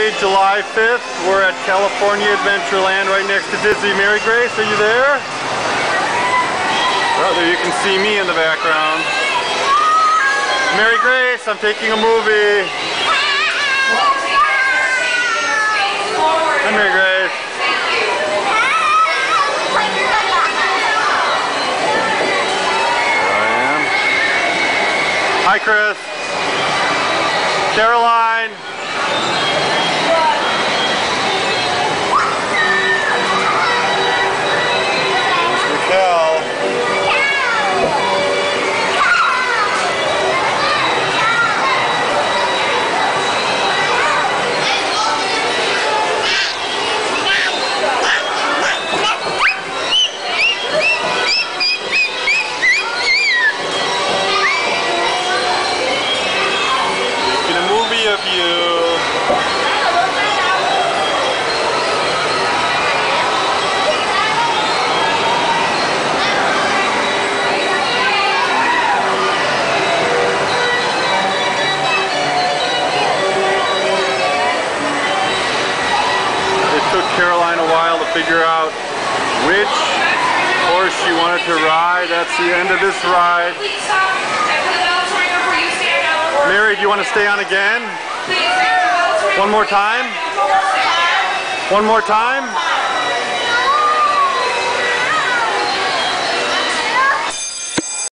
Saturday, July 5th. We're at California Adventureland right next to Disney. Mary Grace, are you there? Oh, there you can see me in the background. Mary Grace, I'm taking a movie. Hi, Mary Grace. There I am. Hi, Chris. Caroline. There's Raquel. Making a movie of you. It took Caroline a while to figure out which horse she wanted to ride. That's the end of this ride. Mary, do you want to stay on again? One more time? One more time?